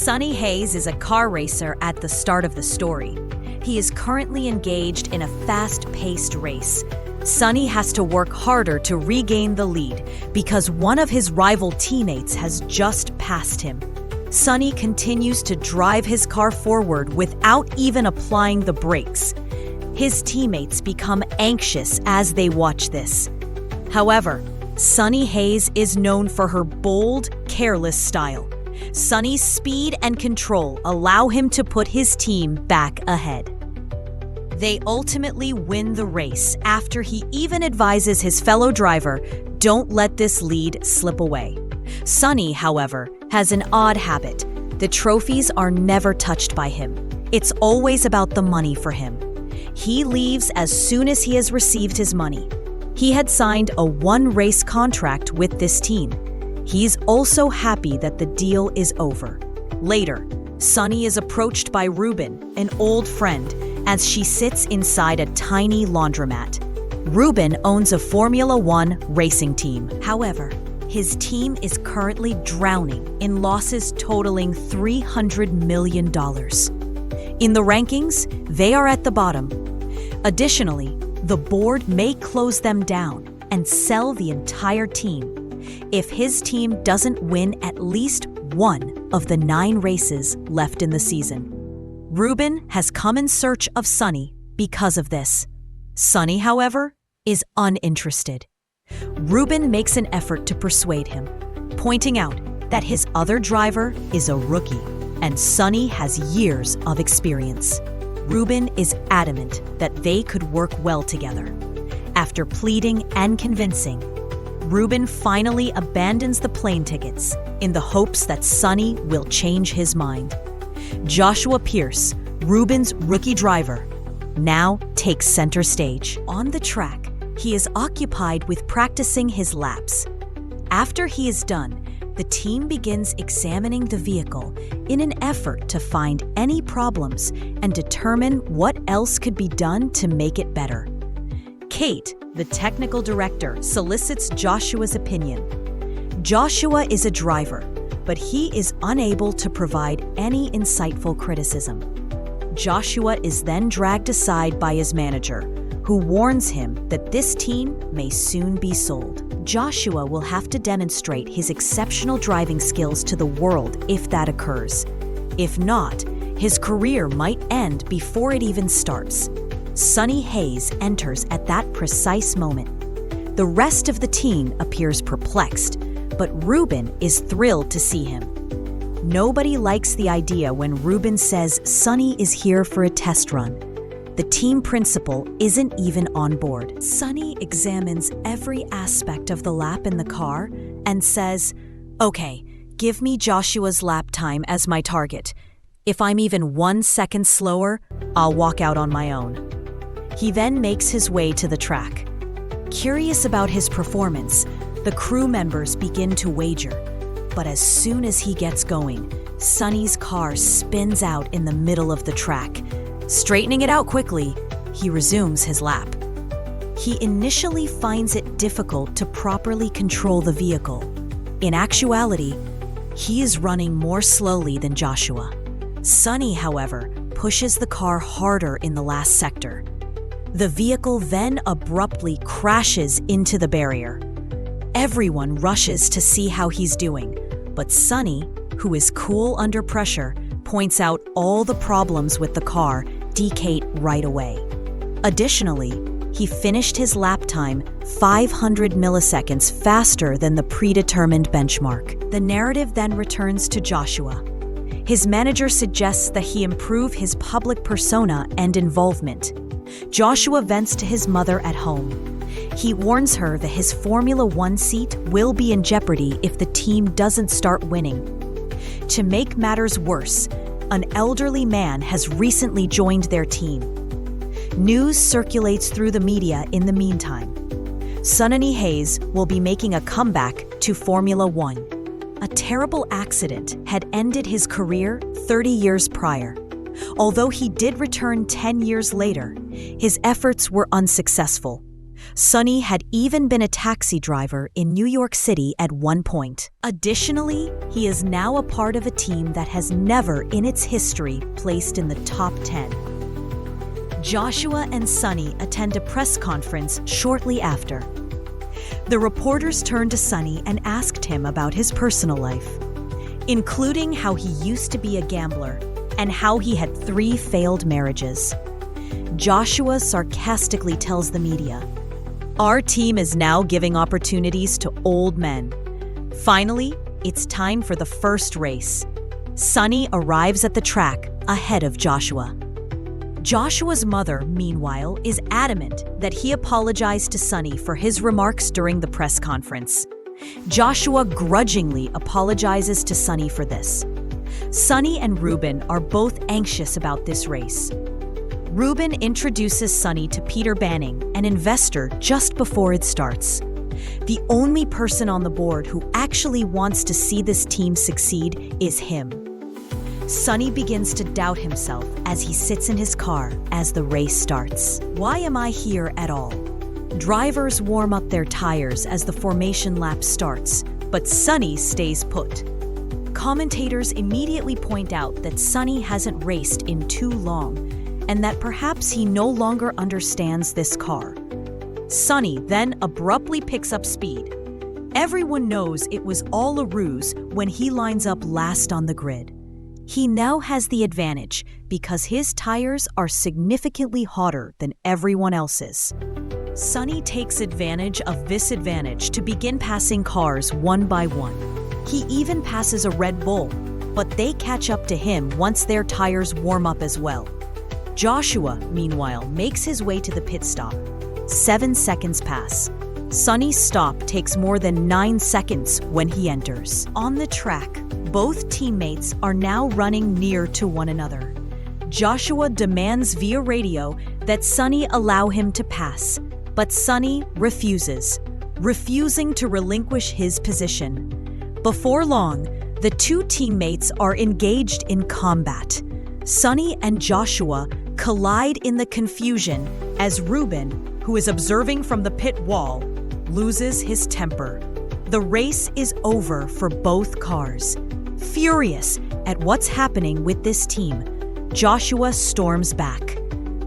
Sonny Hayes is a car racer at the start of the story. He is currently engaged in a fast-paced race. Sonny has to work harder to regain the lead because one of his rival teammates has just passed him. Sonny continues to drive his car forward without even applying the brakes. His teammates become anxious as they watch this. However, Sonny Hayes is known for her bold, careless style. Sonny's speed and control allow him to put his team back ahead. They ultimately win the race after he even advises his fellow driver, "Don't let this lead slip away." Sonny, however, has an odd habit. The trophies are never touched by him. It's always about the money for him. He leaves as soon as he has received his money. He had signed a one-race contract with this team. He's also happy that the deal is over. Later, Sonny is approached by Ruben, an old friend, as she sits inside a tiny laundromat. Ruben owns a Formula One racing team. However, his team is currently drowning in losses totaling $300 million. In the rankings, they are at the bottom. Additionally, the board may close them down and sell the entire team if his team doesn't win at least one of the 9 races left in the season. Ruben has come in search of Sonny because of this. Sonny, however, is uninterested. Ruben makes an effort to persuade him, pointing out that his other driver is a rookie and Sonny has years of experience. Ruben is adamant that they could work well together. After pleading and convincing, Ruben finally abandons the plane tickets in the hopes that Sonny will change his mind. Joshua Pierce, Ruben's rookie driver, now takes center stage. On the track, he is occupied with practicing his laps. After he is done, the team begins examining the vehicle in an effort to find any problems and determine what else could be done to make it better. Kate, the technical director, solicits Joshua's opinion. Joshua is a driver, but he is unable to provide any insightful criticism. Joshua is then dragged aside by his manager, who warns him that this team may soon be sold. Joshua will have to demonstrate his exceptional driving skills to the world if that occurs. If not, his career might end before it even starts. Sonny Hayes enters at that precise moment. The rest of the team appears perplexed, but Ruben is thrilled to see him. Nobody likes the idea when Ruben says Sonny is here for a test run. The team principal isn't even on board. Sonny examines every aspect of the lap in the car and says, "Okay, give me Joshua's lap time as my target. If I'm even 1 second slower, I'll walk out on my own." He then makes his way to the track. Curious about his performance, the crew members begin to wager. But as soon as he gets going, Sonny's car spins out in the middle of the track. Straightening it out quickly, he resumes his lap. He initially finds it difficult to properly control the vehicle. In actuality, he is running more slowly than Joshua. Sonny, however, pushes the car harder in the last sector. The vehicle then abruptly crashes into the barrier. Everyone rushes to see how he's doing, but Sonny, who is cool under pressure, points out all the problems with the car decate right away. Additionally, he finished his lap time 500 milliseconds faster than the predetermined benchmark. The narrative then returns to Joshua. His manager suggests that he improve his public persona and involvement. Joshua vents to his mother at home. He warns her that his Formula One seat will be in jeopardy if the team doesn't start winning. To make matters worse, an elderly man has recently joined their team. News circulates through the media in the meantime. Sonny Hayes will be making a comeback to Formula One. A terrible accident had ended his career 30 years prior. Although he did return 10 years later, his efforts were unsuccessful. Sonny had even been a taxi driver in New York City at one point. Additionally, he is now a part of a team that has never in its history placed in the top 10. Joshua and Sonny attend a press conference shortly after. The reporters turned to Sonny and asked him about his personal life, including how he used to be a gambler and how he had 3 failed marriages. Joshua sarcastically tells the media, "Our team is now giving opportunities to old men. Finally, it's time for the first race." Sonny arrives at the track ahead of Joshua. Joshua's mother, meanwhile, is adamant that he apologized to Sonny for his remarks during the press conference. Joshua grudgingly apologizes to Sonny for this. Sonny and Ruben are both anxious about this race. Ruben introduces Sonny to Peter Banning, an investor, just before it starts. The only person on the board who actually wants to see this team succeed is him. Sonny begins to doubt himself as he sits in his car as the race starts. Why am I here at all? Drivers warm up their tires as the formation lap starts, but Sonny stays put. Commentators immediately point out that Sonny hasn't raced in too long, and that perhaps he no longer understands this car. Sonny then abruptly picks up speed. Everyone knows it was all a ruse when he lines up last on the grid. He now has the advantage because his tires are significantly hotter than everyone else's. Sonny takes advantage of this advantage to begin passing cars one by one. He even passes a Red Bull, but they catch up to him once their tires warm up as well. Joshua, meanwhile, makes his way to the pit stop. 7 seconds pass. Sonny's stop takes more than 9 seconds when he enters. On the track, both teammates are now running near to one another. Joshua demands via radio that Sonny allow him to pass, but Sonny refuses, refusing to relinquish his position. Before long, the 2 teammates are engaged in combat. Sonny and Joshua collide in the confusion as Ruben, who is observing from the pit wall, loses his temper. The race is over for both cars. Furious at what's happening with this team, Joshua storms back.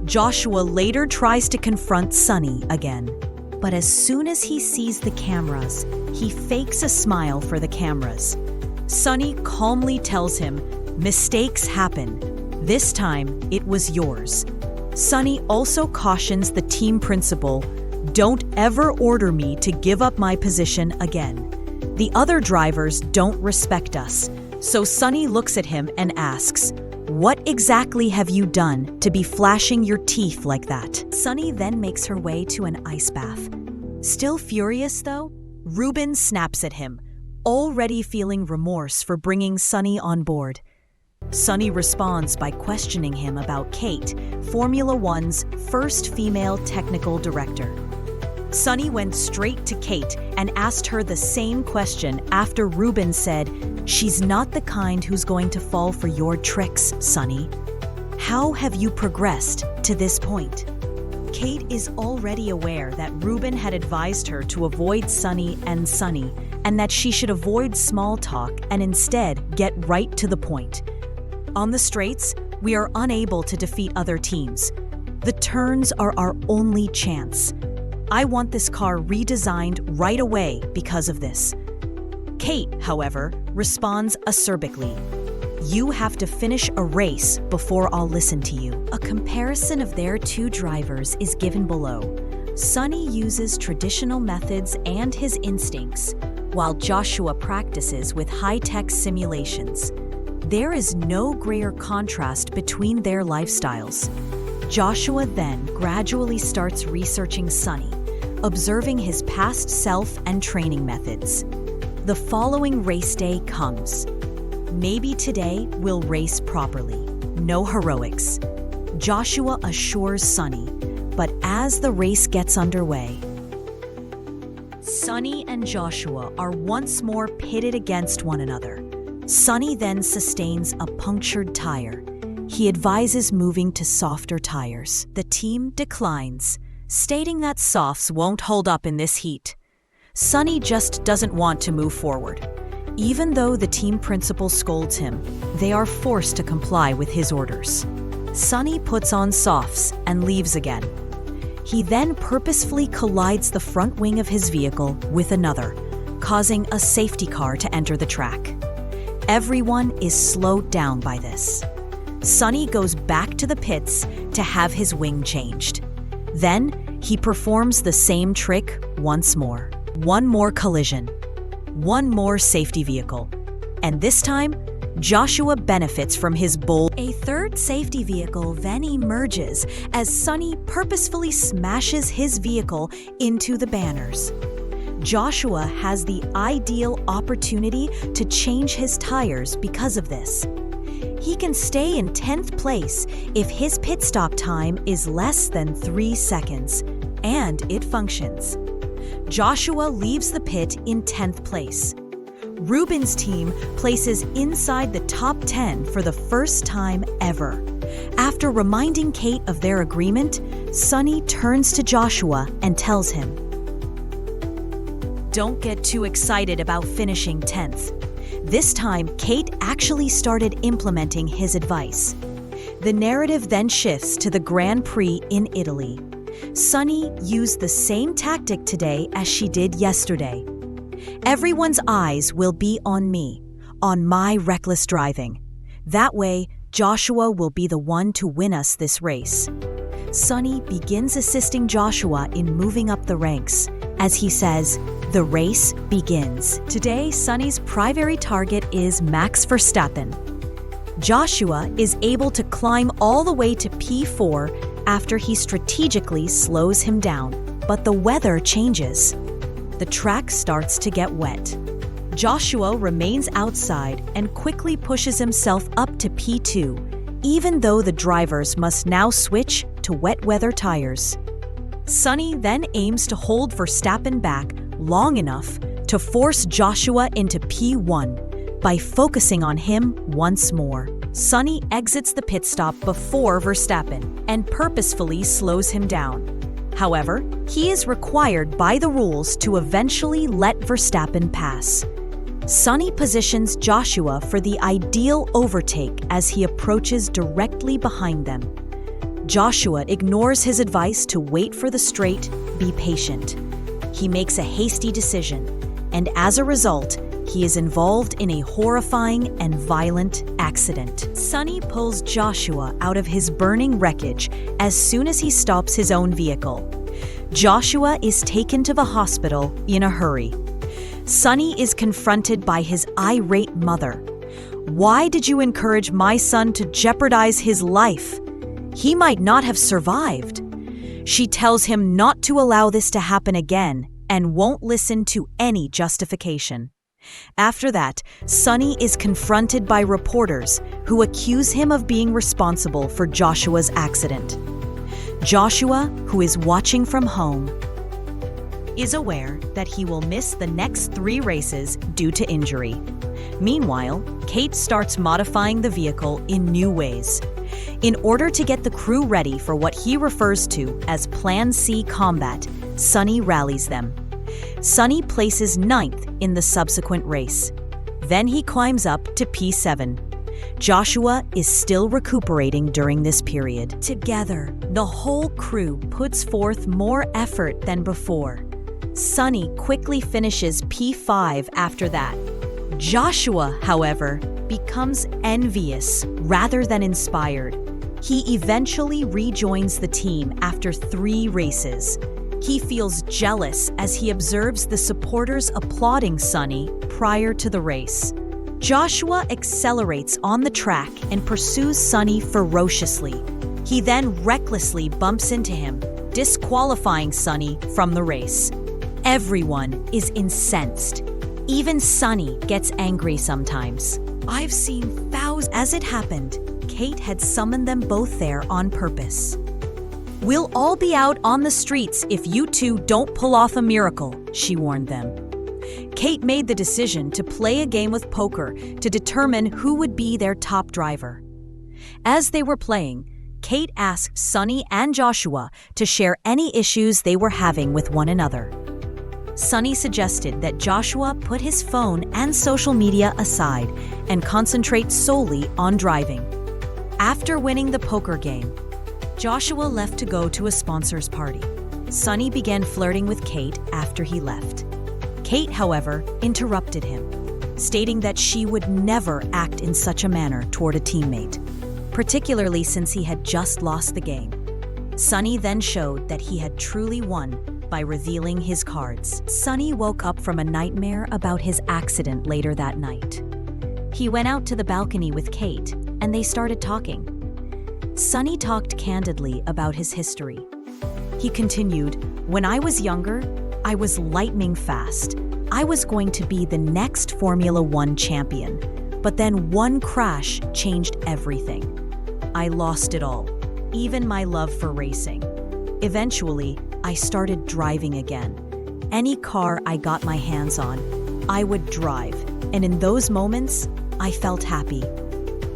Joshua later tries to confront Sonny again. But as soon as he sees the cameras, he fakes a smile for the cameras. Sonny calmly tells him, "Mistakes happen. This time, it was yours." Sonny also cautions the team principal, "Don't ever order me to give up my position again. The other drivers don't respect us." So Sonny looks at him and asks, "What exactly have you done to be flashing your teeth like that?" Sonny then makes her way to an ice bath. Still furious though, Ruben snaps at him, already feeling remorse for bringing Sonny on board. Sonny responds by questioning him about Kate, Formula One's first female technical director. Sonny went straight to Kate and asked her the same question after Ruben said, "She's not the kind who's going to fall for your tricks, Sonny. How have you progressed to this point?" Kate is already aware that Ruben had advised her to avoid Sonny, and that she should avoid small talk and instead get right to the point. On the straights, we are unable to defeat other teams. The turns are our only chance. I want this car redesigned right away because of this. Kate, however, responds acerbically, "You have to finish a race before I'll listen to you." A comparison of their 2 drivers is given below. Sonny uses traditional methods and his instincts, while Joshua practices with high-tech simulations. There is no greater contrast between their lifestyles. Joshua then gradually starts researching Sonny, observing his past self and training methods. The following race day comes. Maybe today we'll race properly. No heroics. Joshua assures Sonny, but as the race gets underway, Sonny and Joshua are once more pitted against one another. Sonny then sustains a punctured tire. He advises moving to softer tires. The team declines, stating that softs won't hold up in this heat. Sonny just doesn't want to move forward. Even though the team principal scolds him, they are forced to comply with his orders. Sonny puts on softs and leaves again. He then purposefully collides the front wing of his vehicle with another, causing a safety car to enter the track. Everyone is slowed down by this. Sonny goes back to the pits to have his wing changed. Then, he performs the same trick once more. One more collision. One more safety vehicle. And this time, Joshua benefits from his bold. A third safety vehicle then emerges as Sonny purposefully smashes his vehicle into the banners. Joshua has the ideal opportunity to change his tires because of this. He can stay in 10th place if his pit stop time is less than 3 seconds, and it functions. Joshua leaves the pit in 10th place. Ruben's team places inside the top 10 for the first time ever. After reminding Kate of their agreement, Sonny turns to Joshua and tells him, "Don't get too excited about finishing 10th. This time, Kate actually started implementing his advice. The narrative then shifts to the Grand Prix in Italy. Sonny used the same tactic today as she did yesterday. Everyone's eyes will be on me, on my reckless driving. That way, Joshua will be the one to win us this race." Sonny begins assisting Joshua in moving up the ranks. As he says, the race begins. Today, Sonny's primary target is Max Verstappen. Joshua is able to climb all the way to P4 after he strategically slows him down, but the weather changes. The track starts to get wet. Joshua remains outside and quickly pushes himself up to P2, even though the drivers must now switch to wet weather tires. Sonny then aims to hold Verstappen back long enough to force Joshua into P1 by focusing on him once more. Sonny exits the pit stop before Verstappen and purposefully slows him down. However, he is required by the rules to eventually let Verstappen pass. Sonny positions Joshua for the ideal overtake as he approaches directly behind them. Joshua ignores his advice to wait for the straight, be patient. He makes a hasty decision, and as a result, he is involved in a horrifying and violent accident. Sonny pulls Joshua out of his burning wreckage as soon as he stops his own vehicle. Joshua is taken to the hospital in a hurry. Sonny is confronted by his irate mother. "Why did you encourage my son to jeopardize his life? He might not have survived." She tells him not to allow this to happen again and won't listen to any justification. After that, Sonny is confronted by reporters who accuse him of being responsible for Joshua's accident. Joshua, who is watching from home, is aware that he will miss the next 3 races due to injury. Meanwhile, Kate starts modifying the vehicle in new ways. In order to get the crew ready for what he refers to as Plan C combat, Sonny rallies them. Sonny places 9th in the subsequent race. Then he climbs up to P7. Joshua is still recuperating during this period. Together, the whole crew puts forth more effort than before. Sonny quickly finishes P5 after that. Joshua, however, becomes envious rather than inspired. He eventually rejoins the team after 3 races. He feels jealous as he observes the supporters applauding Sonny prior to the race. Joshua accelerates on the track and pursues Sonny ferociously. He then recklessly bumps into him, disqualifying Sonny from the race. Everyone is incensed. Even Sonny gets angry sometimes. I've seen thousands. As it happened, Kate had summoned them both there on purpose. "We'll all be out on the streets if you two don't pull off a miracle," she warned them. Kate made the decision to play a game of poker to determine who would be their top driver. As they were playing, Kate asked Sunny and Joshua to share any issues they were having with one another. Sunny suggested that Joshua put his phone and social media aside and concentrate solely on driving. After winning the poker game, Joshua left to go to a sponsor's party. Sunny began flirting with Kate after he left. Kate, however, interrupted him, stating that she would never act in such a manner toward a teammate, particularly since he had just lost the game. Sunny then showed that he had truly won by revealing his cards. Sunny woke up from a nightmare about his accident later that night. He went out to the balcony with Kate, and they started talking. Sunny talked candidly about his history. He continued, "When I was younger, I was lightning fast. I was going to be the next Formula One champion, but then one crash changed everything. I lost it all, even my love for racing. Eventually, I started driving again. Any car I got my hands on, I would drive, and in those moments, I felt happy."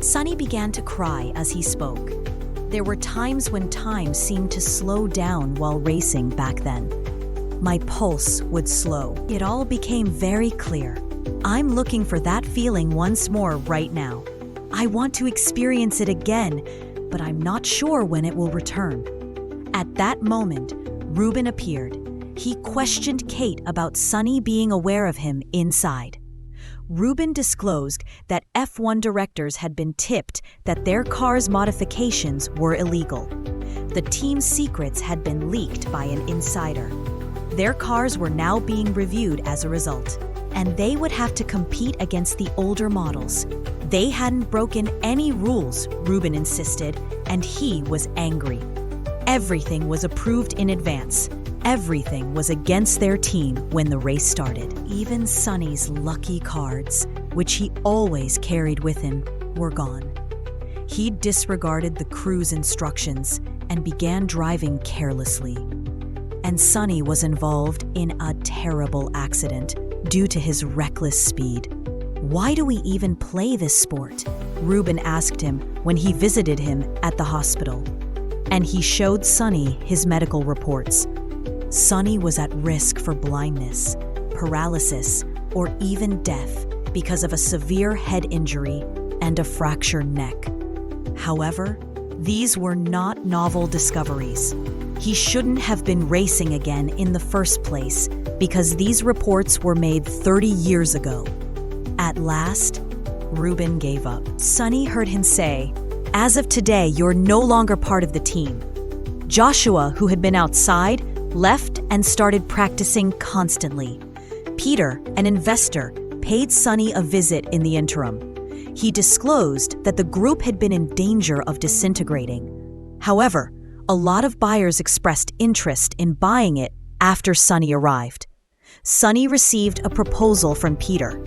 Sunny began to cry as he spoke. There were times when time seemed to slow down while racing back then. My pulse would slow. It all became very clear. I'm looking for that feeling once more right now. I want to experience it again, but I'm not sure when it will return. At that moment, Ruben appeared. He questioned Kate about Sunny being aware of him inside. Ruben disclosed that F1 directors had been tipped that their car's modifications were illegal. The team's secrets had been leaked by an insider. Their cars were now being reviewed as a result, and they would have to compete against the older models. They hadn't broken any rules, Ruben insisted, and he was angry. Everything was approved in advance. Everything was against their team when the race started. Even Sunny's lucky cards, which he always carried with him, were gone. He disregarded the crew's instructions and began driving carelessly. And Sunny was involved in a terrible accident due to his reckless speed. "Why do we even play this sport?" Ruben asked him when he visited him at the hospital. And he showed Sunny his medical reports. Sunny was at risk for blindness, paralysis, or even death because of a severe head injury and a fractured neck. However, these were not novel discoveries. He shouldn't have been racing again in the first place because these reports were made 30 years ago. At last, Ruben gave up. Sunny heard him say, "As of today, you're no longer part of the team." Joshua, who had been outside, left and started practicing constantly. Peter, an investor, paid Sunny a visit in the interim. He disclosed that the group had been in danger of disintegrating. However, a lot of buyers expressed interest in buying it after Sunny arrived. Sunny received a proposal from Peter.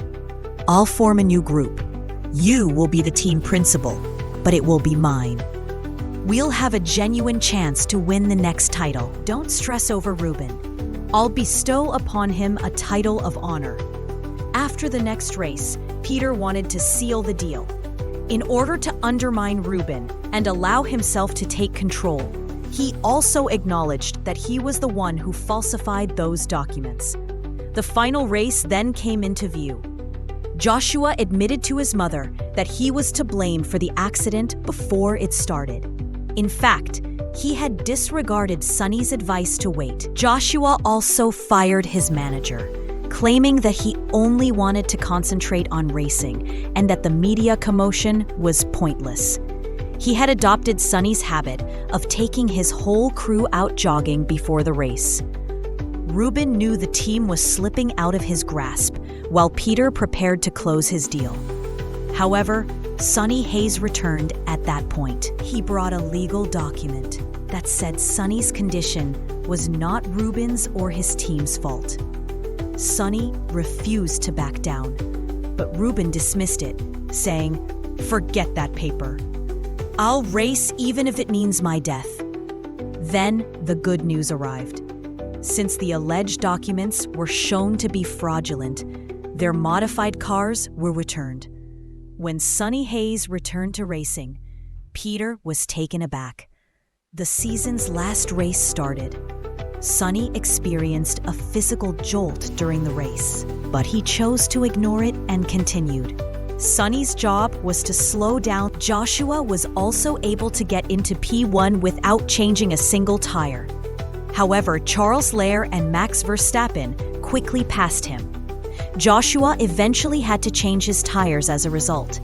"I'll form a new group. You will be the team principal, but it will be mine. We'll have a genuine chance to win the next title. Don't stress over Ruben. I'll bestow upon him a title of honor." After the next race, Peter wanted to seal the deal. In order to undermine Ruben and allow himself to take control, he also acknowledged that he was the one who falsified those documents. The final race then came into view. Joshua admitted to his mother that he was to blame for the accident before it started. In fact, he had disregarded Sunny's advice to wait. Joshua also fired his manager, claiming that he only wanted to concentrate on racing and that the media commotion was pointless. He had adopted Sunny's habit of taking his whole crew out jogging before the race. Ruben knew the team was slipping out of his grasp while Peter prepared to close his deal. However, Sunny Hayes returned at that point. He brought a legal document that said Sunny's condition was not Ruben's or his team's fault. Sunny refused to back down, but Ruben dismissed it, saying, "Forget that paper. I'll race even if it means my death." Then the good news arrived. Since the alleged documents were shown to be fraudulent, their modified cars were returned. When Sunny Hayes returned to racing, Peter was taken aback. The season's last race started. Sunny experienced a physical jolt during the race, but he chose to ignore it and continued. Sunny's job was to slow down. Joshua was also able to get into P1 without changing a single tire. However, Charles Leclerc and Max Verstappen quickly passed him. Joshua eventually had to change his tires as a result.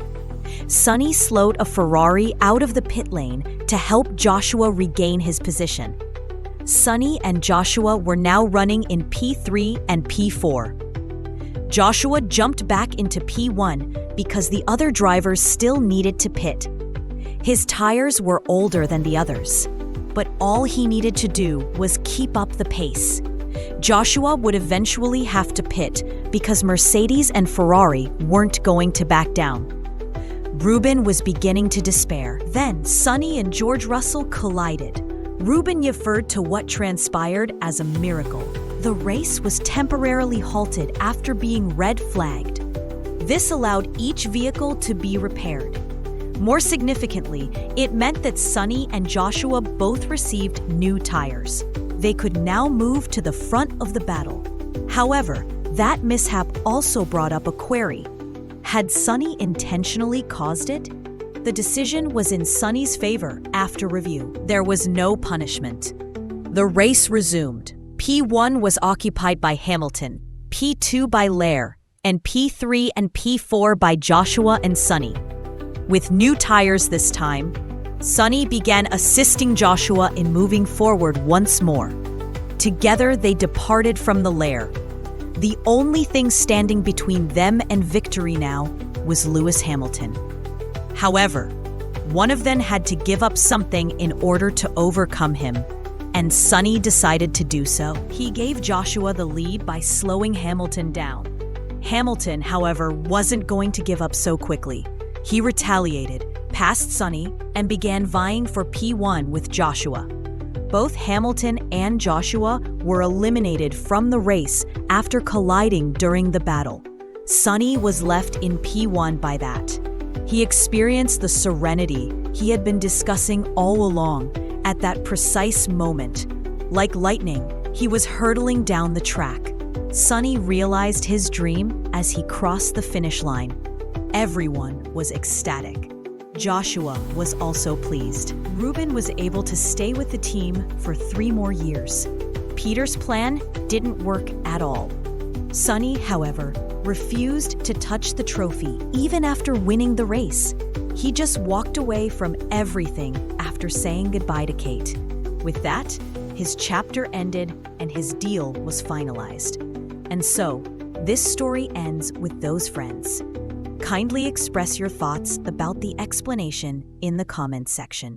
Sunny slowed a Ferrari out of the pit lane to help Joshua regain his position. Sunny and Joshua were now running in P3 and P4. Joshua jumped back into P1 because the other drivers still needed to pit. His tires were older than the others, but all he needed to do was keep up the pace. Joshua would eventually have to pit because Mercedes and Ferrari weren't going to back down. Ruben was beginning to despair. Then Sunny and George Russell collided. Ruben referred to what transpired as a miracle. The race was temporarily halted after being red flagged. This allowed each vehicle to be repaired. More significantly, it meant that Sunny and Joshua both received new tires. They could now move to the front of the battle. However, that mishap also brought up a query. Had Sunny intentionally caused it? The decision was in Sunny's favor after review. There was no punishment. The race resumed. P1 was occupied by Hamilton, P2 by Leclerc, and P3 and P4 by Joshua and Sunny. With new tires this time, Sunny began assisting Joshua in moving forward once more. Together, they departed from the lair. The only thing standing between them and victory now was Lewis Hamilton. However, one of them had to give up something in order to overcome him, and Sunny decided to do so. He gave Joshua the lead by slowing Hamilton down. Hamilton, however, wasn't going to give up so quickly. He retaliated, passed Sunny, and began vying for P1 with Joshua. Both Hamilton and Joshua were eliminated from the race after colliding during the battle. Sunny was left in P1 by that. He experienced the serenity he had been discussing all along at that precise moment. Like lightning, he was hurtling down the track. Sunny realized his dream as he crossed the finish line. Everyone was ecstatic. Joshua was also pleased. Ruben was able to stay with the team for 3 more years. Peter's plan didn't work at all. Sunny, however, refused to touch the trophy even after winning the race. He just walked away from everything after saying goodbye to Kate. With that, his chapter ended and his deal was finalized. And so, this story ends with those friends. Kindly express your thoughts about the explanation in the comments section.